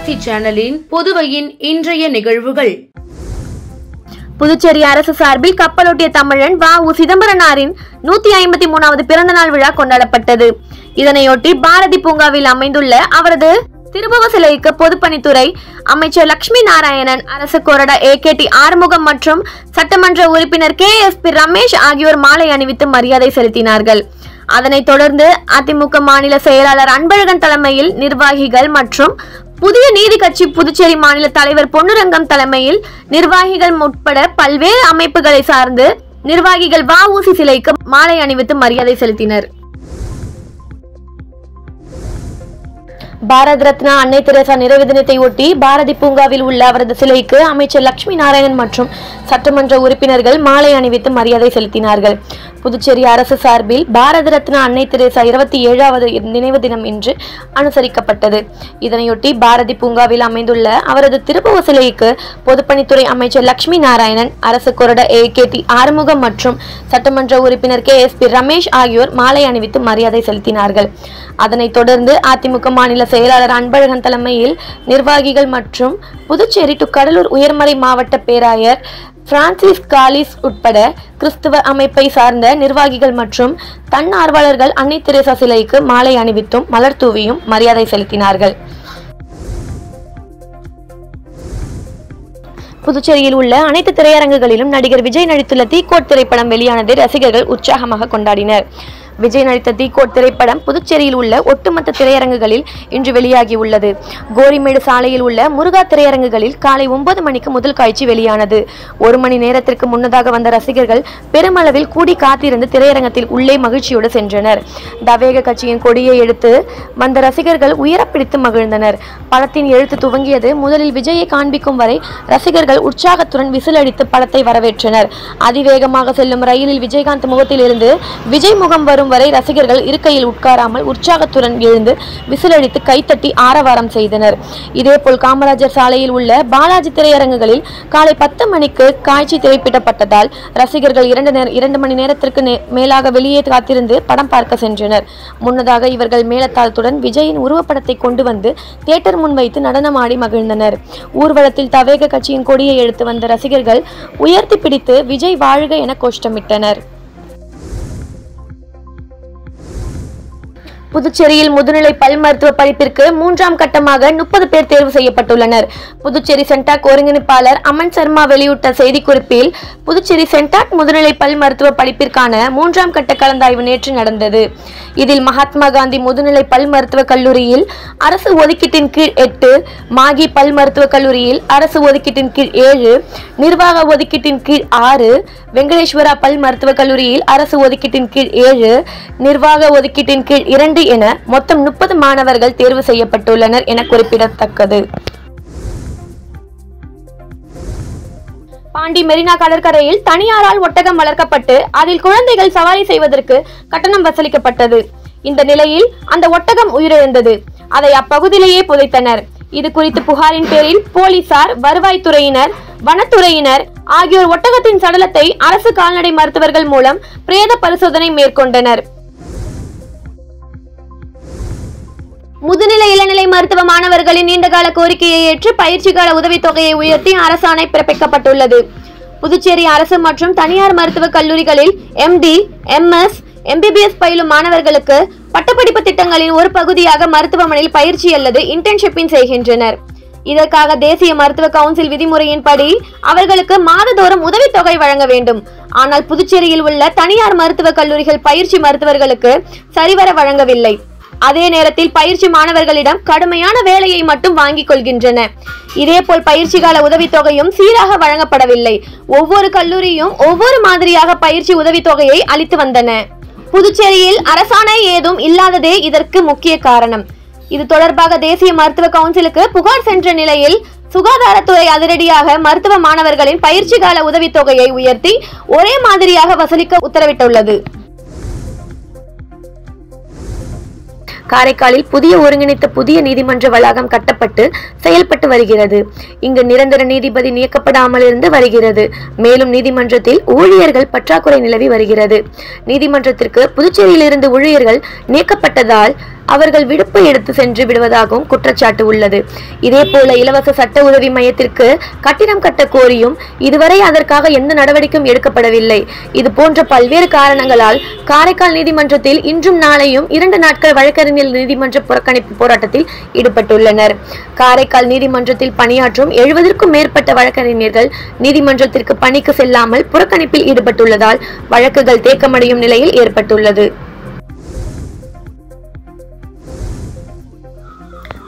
சக்தி சேனலின் புதுவையின் இன்றைய நிகழ்வுகள். புதுச்சேரி அரசு சார்பில் கப்பலோட்டிய தமிழன் வ.உ. சிதம்பரனாரின் 153வது பிறந்த நாள் விழா கொண்டாடப்பட்டது. இதனையொட்டி பாரதி பூங்காவில் அமைந்துள்ள அவரது திருபுவ சிலைக்கு பொதுப்பணித்துறை அமைச்சர் லட்சுமி நாராயணன், அரசு கொறடா AKT ஆறுமுகம் மற்றும் சட்டமன்ற உறுப்பினர் KSP ரமேஷ் ஆகியோர் மாலை அணிவித்து மரியாதை செலுத்தினார்கள். அதனைத் தொடர்ந்து அதிமுக மாநில செயலாளர் அன்பழகன் தலைமையில் நிர்வாகிகள் மற்றும் புதிய நீதி கட்சி புதுச்சேரி மாநில தலைவர் பொன்னுரங்கம் தலைமையில் நிர்வாகிகள் உட்பட பல்வேறு அமைப்புகளை சார்ந்து நிர்வாகிகள் வ.உ.சி சிலைக்கு மாலை அணிவித்து மரியாதை செலுத்தினர். பாரத ரத்னா அன்னை தெரசா நிறைவு தினத்தை ஒட்டி பாரதி பூங்காவில் உள்ள அவரது சிலைக்கு அமைச்சர் லட்சுமி நாராயணன் மற்றும் சட்டமன்ற உறுப்பினர்கள் மாலை அணிவித்து மரியாதை செலுத்தினார்கள். புதுச்சேரி அரசு சார்பில் பாரத ரத்னா அன்னை தெரசா 27வது நினைவு தினம் இன்று அனுசரிக்கப்பட்டது. இதனையொட்டி பாரதி பூங்காவில் அமைந்துள்ள அவரது திருபுவ சிலைக்கு பொதுப்பணித்துறை அமைச்சர் லட்சுமி நாராயணன், அரசு கொறடா AKT ஆறுமுகம் மற்றும் சட்டமன்ற உறுப்பினர் KSP ரமேஷ் ஆகியோர் மாலை அணிவித்து மரியாதை செலுத்தினார்கள். அதனைத் தொடர்ந்து அதிமுக மாநில செயலாளர் அன்பழகன் தலைமையில் நிர்வாகிகள் மற்றும் புதுச்சேரி டு கடலூர் உயர்மறை மாவட்ட பேராயர் பிரான்சிஸ் காலிஸ் உட்பட கிறிஸ்துவ அமைப்பை சார்ந்த நிர்வாகிகள் மற்றும் தன்னார்வலர்கள் அன்னை தெரசா சிலைக்கு மாலை அணிவித்தும் மலர் தூவியும் மரியாதை செலுத்தினார்கள். புதுச்சேரியில் உள்ள அனைத்து திரையரங்குகளிலும் நடிகர் விஜய் நடித்துள்ள தீக்கோட் திரைப்படம் வெளியானதை ரசிகர்கள் உற்சாகமாக கொண்டாடினர். விஜய் நடித்த தீக்கோட் திரைப்படம் புதுச்சேரியில் உள்ள ஒட்டுமொத்த திரையரங்குகளில் இன்று வெளியாகியுள்ளது. கோரிமேடு சாலையில் உள்ள முருகா திரையரங்குகளில் காலை 9 மணிக்கு முதல் காட்சி வெளியானது. 1 மணி நேரத்திற்கு முன்னதாக வந்த ரசிகர்கள் பெருமளவில் கூடி காத்திருந்து திரையரங்கத்தில் உள்ளே மகிழ்ச்சியோடு சென்றனர். தவேக கட்சியின் கொடியை எடுத்து வந்த ரசிகர்கள் உயரப்பிடித்து மகிழ்ந்தனர். படத்தின் எழுத்து துவங்கியது முதலில் விஜயை காண்பிக்கும் வரை ரசிகர்கள் உற்சாகத்துடன் விசில் அடித்து படத்தை வரவேற்றனர். அதிவேகமாக செல்லும் ரயிலில் விஜயகாந்த் முகத்தில் இருந்து விஜய் முகம் வரும் வரை ரசிகர்கள் இருக்கையில் உட்காராமல் உற்சாகத்துடன் எழுந்து விசிலடித்து கைத்தட்டி ஆரவாரம் செய்தனர். இதேபோல் காமராஜர் சாலையில் உள்ள பாலாஜி திரையரங்குகளில் காலை 10 மணிக்கு காட்சி திரைப்பிடப்பட்டதால் ரசிகர்கள் 2 மணி நேரத்திற்கு மேலாக வெளியே காத்திருந்து படம் பார்க்க சென்றனர். முன்னதாக இவர்கள் மேளதாளத்துடன் விஜயின் உருவப்படத்தை கொண்டு வந்து தியேட்டர் முன் வைத்து நடனமாடி மகிழ்ந்தனர். ஊர்வலத்தில் தவேக கட்சியின் கொடியை எடுத்து வந்த ரசிகர்கள் உயர்த்தி பிடித்து விஜய் வாழ்க என கோஷமிட்டனர். புதுச்சேரியில் முதுநிலை பல் மருத்துவ படிப்பிற்கு 3ஆம் கட்டமாக 30 பேர் தேர்வு செய்யப்பட்டுள்ளனர். புதுச்சேரி சென்டாக் ஒருங்கிணைப்பாளர் அமன் சர்மா வெளியிட்ட செய்திக்குறிப்பில், புதுச்சேரி சென்டாக் முதுநிலை பல் மருத்துவ படிப்பிற்கான 3ஆம் கட்ட கலந்தாய்வு நேற்று நடந்தது. இதில் மகாத்மா காந்தி முதுநிலை பல் மருத்துவ கல்லூரியில் அரசு ஒதுக்கீட்டின் கீழ் 8, மாகி பல் மருத்துவ கல்லூரியில் அரசு ஒதுக்கீட்டின் கீழ் 7, நிர்வாக ஒதுக்கீட்டின் கீழ் 6, வெங்கடேஸ்வரா பல் மருத்துவ கல்லூரியில் அரசு ஒதுக்கீட்டின் கீழ் 7, நிர்வாக ஒதுக்கீட்டின் கீழ் 2 என மொத்தம் 30 மாணவர்கள் தேர்வு செய்யப்பட்டுள்ளனர் என குறிப்பிடத்தக்கது. பாண்டி மெரினா கடற்கரையில் தனியாரால் ஒட்டகம் வளர்க்கப்பட்டு அதில் குழந்தைகள் சவாரி செய்வதற்கு கட்டணம் வசூலிக்கப்பட்டது. இந்த நிலையில் அந்த ஒட்டகம் உயிரிழந்தது. அதை அப்பகுதியிலேயே புதைத்தனர். இது குறித்து புகாரின் பேரில் போலீசார், வருவாய்த்துறையினர், வனத்துறையினர் ஆகியோர் ஒட்டகத்தின் சடலத்தை அரசு கால்நடை மருத்துவர்கள் மூலம் பிரேத பரிசோதனை மேற்கொண்டனர். முதுநிலை இளநிலை மருத்துவ மாணவர்களின் நீண்டகால கோரிக்கையை ஏற்று பயிற்சி கால உதவித்தொகையை உயர்த்தி அரசாணை பிறப்பிக்கப்பட்டுள்ளது. புதுச்சேரி அரசு மற்றும் தனியார் மருத்துவக் கல்லூரிகளில் MD, MS, MBBS பயிலும் மாணவர்களுக்கு பட்டப்படிப்பு திட்டங்களின் ஒரு பகுதியாக மருத்துவமனையில் பயிற்சி அல்லது இன்டர்ன்ஷிப்பிங் செய்கின்றனர். இதற்காக தேசிய மருத்துவ கவுன்சில் விதிமுறையின்படி அவர்களுக்கு மாதந்தோறும் உதவித்தொகை வழங்க வேண்டும். ஆனால் புதுச்சேரியில் உள்ள தனியார் மருத்துவக் கல்லூரிகள் பயிற்சி மருத்துவர்களுக்கு சரிவர வழங்கவில்லை. அதே நேரத்தில் பயிற்சி மாணவர்களிடம் கடுமையான வேலையை மட்டும் வாங்கிக் கொள்கின்றன. இதேபோல் பயிற்சி கால உதவித்தொகையும் சீராக வழங்கப்படவில்லை. ஒவ்வொரு கல்லூரியும் ஒவ்வொரு மாதிரியாக பயிற்சி உதவித்தொகையை அளித்து வந்தன. புதுச்சேரியில் அரசாணை ஏதும் இல்லாததே இதற்கு முக்கிய காரணம். இது தொடர்பாக தேசிய மருத்துவ கவுன்சிலுக்கு புகார் சென்ற நிலையில் சுகாதாரத்துறை அதிரடியாக மருத்துவ மாணவர்களின் பயிற்சி கால உதவித்தொகையை உயர்த்தி ஒரே மாதிரியாக வசூலிக்க உத்தரவிட்டுள்ளது. காரைக்காலில் புதிய ஒருங்கிணைத்த புதிய நீதிமன்ற வளாகம் கட்டப்பட்டு செயல்பட்டு வருகிறது. இங்கு நிரந்தர நீதிபதி நியமிக்கப்படாமல் இருந்து வருகிறது. மேலும் நீதிமன்றத்தில் ஊழியர்கள் பற்றாக்குறை நிலவி வருகிறது. நீதிமன்றத்திற்கு புதுச்சேரியிலிருந்து ஊழியர்கள் நீக்கப்பட்டதால் அவர்கள் விடுப்பு எடுத்து சென்று விடுவதாகவும் குற்றச்சாட்டு உள்ளது. இதேபோல இலவச சட்ட உதவி மையத்திற்கு கட்டிடம் கட்ட கோரியும் இதுவரை அதற்காக எந்த நடவடிக்கையும் எடுக்கப்படவில்லை. இது போன்ற பல்வேறு காரணங்களால் காரைக்கால் நீதிமன்றத்தில் இன்றும் நாளையும் 2 நாட்கள் வழக்கறிஞர் நீதிமன்ற புறக்கணிப்பு போராட்டத்தில் ஈடுபட்டுள்ளனர். காரைக்கால் நீதிமன்றத்தில் பணியாற்றும் 70க்கும் மேற்பட்ட வழக்கறிஞர்கள் நீதிமன்றத்திற்கு பணிக்கு செல்லாமல் புறக்கணிப்பில் ஈடுபட்டுள்ளதால் வழக்குகள் தேக்கமடையும் நிலையில் ஏற்பட்டுள்ளது.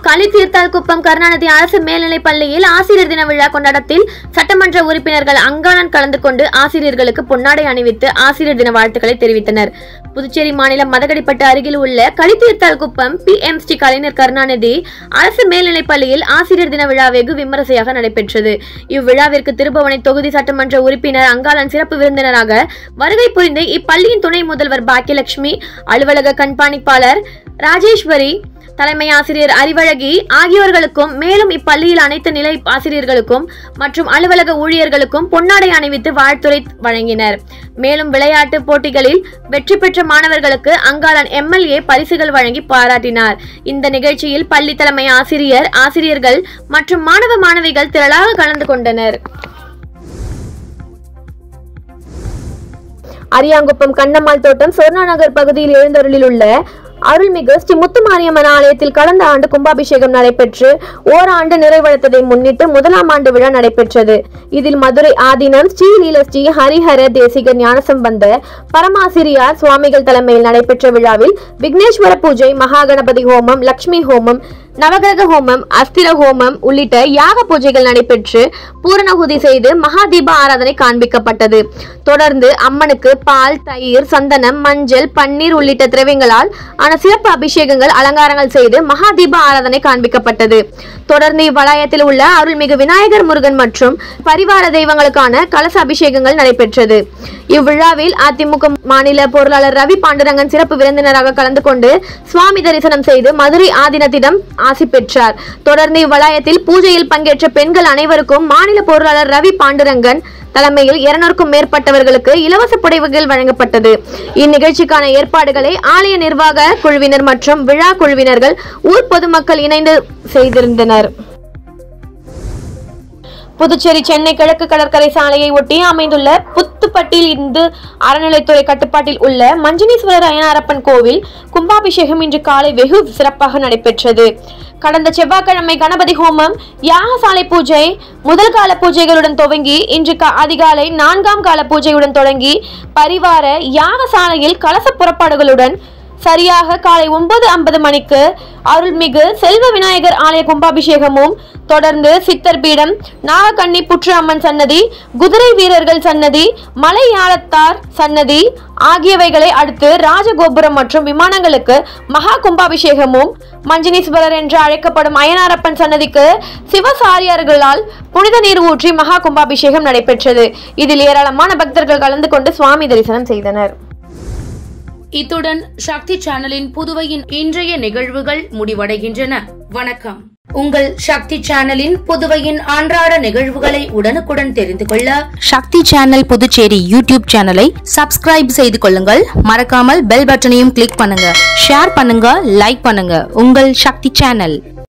களித்தீர்த்தால்குப்பம் கருணாநிதி அரசு மேல்நிலைப் பள்ளியில் ஆசிரியர் தின விழா கொண்டாட்டத்தில் சட்டமன்ற உறுப்பினர்கள் அங்காளன் கலந்து கொண்டு ஆசிரியர்களுக்கு பொன்னாடை அணிவித்து ஆசிரியர் தின வாழ்த்துக்களை தெரிவித்தனர். புதுச்சேரி மாநிலம் மதகடிப்பட்டு அருகில் உள்ள களித்தீர்த்தால்குப்பம் PMC கலைஞர் கருணாநிதி அரசு மேல்நிலைப் பள்ளியில் ஆசிரியர் தின விழா வெகு விமரிசையாக நடைபெற்றது. இவ்விழாவிற்கு திருபுவனை தொகுதி சட்டமன்ற உறுப்பினர் அங்காளன் சிறப்பு விருந்தினராக வருகை புரிந்து இப்பள்ளியின் துணை முதல்வர் பாக்கியலட்சுமி, அலுவலக கண்காணிப்பாளர் ராஜேஸ்வரி, தலைமை ஆசிரியர் அறிவழகி ஆகியோர்களுக்கும் மேலும் இப்பள்ளியில் அனைத்து நிலை ஆசிரியர்களுக்கும் மற்றும் அலுவலக ஊழியர்களுக்கும் பொன்னாடை அணிவித்து வாழ்த்துரை வழங்கினர். மேலும் விளையாட்டு போட்டிகளில் வெற்றி பெற்ற மாணவர்களுக்கு அங்காளன் MLA பரிசுகள் வழங்கி பாராட்டினார். இந்த நிகழ்ச்சியில் பள்ளி தலைமை ஆசிரியர், ஆசிரியர்கள் மற்றும் மாணவ மாணவிகள் திரளாக கலந்து கொண்டனர். அரியாங்குப்பம் கண்ணம்மாள் தோட்டம் சொர்ணா நகர் பகுதியில் எழுந்தருளில் உள்ள அருள்மிகு ஸ்ரீ முத்துமாரியம்மன் ஆலயத்தில் கடந்த ஆண்டு கும்பாபிஷேகம் நடைபெற்று ஓராண்டு நிறைவடைந்ததை முன்னிட்டு 1ஆம் ஆண்டு விழா நடைபெற்றது. இதில் மதுரை ஆதீனம் ஸ்ரீ லீலஸ்ரீ ஹரிஹர தேசிகர் ஞானசம்பந்த பரமாசிரியார் சுவாமிகள் தலைமையில் நடைபெற்ற விழாவில் விக்னேஸ்வர பூஜை, மகாகணபதி ஹோமம், லட்சுமி ஹோமம், நவகிரக ஹோமம், அஸ்திர ஹோமம் உள்ளிட்ட யாக பூஜைகள் நடைபெற்று பூரணகுதி செய்து மகாதீப ஆராதனை காண்பிக்கப்பட்டது. தொடர்ந்து அம்மனுக்கு பால், தயிர், சந்தனம், மஞ்சள், பன்னீர் உள்ளிட்ட திரவியங்களால் ஆன சிறப்பு அபிஷேகங்கள், அலங்காரங்கள் செய்து மகாதீப ஆராதனை காண்பிக்கப்பட்டது. தொடர்ந்து இவ்வளாயத்தில் உள்ள அருள்மிகு விநாயகர், முருகன் மற்றும் பரிவார தெய்வங்களுக்கான கலச அபிஷேகங்கள் நடைபெற்றது. இவ்விழாவில் அதிமுக மாநில பொருளாளர் ரவி பாண்டுரங்கன் சிறப்பு விருந்தினராக கலந்து கொண்டு சுவாமி தரிசனம் செய்து மதுரை ஆதீனத்திடம் ஆசி பெற்றார். தொடர்ந்து இவ்வளாயத்தில் பூஜையில் பங்கேற்ற பெண்கள் அனைவருக்கும் மாநில பொருளாளர் ரவி பாண்டுரங்கன் தலைமையில் 200க்கும் மேற்பட்டவர்களுக்கு இலவச புடவைகள் வழங்கப்பட்டது. இந்நிகழ்ச்சிக்கான ஏற்பாடுகளை ஆலய நிர்வாக குழுவினர் மற்றும் விழா குழுவினர்கள், ஊர் பொதுமக்கள் இணைந்து செய்திருந்தனர். புதுச்சேரி சென்னை கிழக்கு கடற்கரை சாலையை ஒட்டி அமைந்துள்ள புத்துப்பட்டியில் இந்து அறநிலைத்துறை கட்டுப்பாட்டில் உள்ள மஞ்சனீஸ்வரர் அய்யனாரப்பன் கோவில் கும்பாபிஷேகம் இன்று காலை வெகு சிறப்பாக நடைபெற்றது. கடந்த செவ்வாய்க்கிழமை கணபதி ஹோமம், யாகசாலை பூஜை, முதல் கால பூஜைகளுடன் துவங்கி இன்று அதிகாலை 4ஆம் கால பூஜையுடன் தொடங்கி பரிவார யாகசாலையில் கலச புறப்பாடுகளுடன் சரியாக காலை 9:50 மணிக்கு அருள்மிகு செல்வ விநாயகர் ஆலய கும்பாபிஷேகமும், தொடர்ந்து சித்தர் பீடம், நாகக்கண்ணி புற்று அம்மன் சன்னதி, குதிரை வீரர்கள் சன்னதி, மலையாளத்தார் சன்னதி ஆகியவைகளை அடுத்து ராஜகோபுரம் மற்றும் விமானங்களுக்கு மகா கும்பாபிஷேகமும், மஞ்சனீஸ்வரர் என்று அழைக்கப்படும் அய்யனாரப்பன் சன்னதிக்கு சிவசாரியார்களால் புனித நீர் ஊற்றி மகா கும்பாபிஷேகம் நடைபெற்றது. இதில் ஏராளமான பக்தர்கள் கலந்து கொண்டு சுவாமி தரிசனம் செய்தனர். இத்துடன் சக்தி சேனலின் புதுவையின் இன்றைய நிகழ்வுகள் முடிவடைகின்றன. வணக்கம். உங்கள் சக்தி சேனலின் புதுவையின் அன்றாட நிகழ்வுகளை உடனுக்குடன் தெரிந்து கொள்ள சக்தி சேனல் புதுச்சேரி யூடியூப் சேனலை சப்ஸ்கிரைப் செய்து கொள்ளுங்கள். மறக்காமல் பெல் பட்டனையும் கிளிக் பண்ணுங்க, ஷேர் பண்ணுங்க, லைக் பண்ணுங்க. உங்கள் சக்தி சேனல்.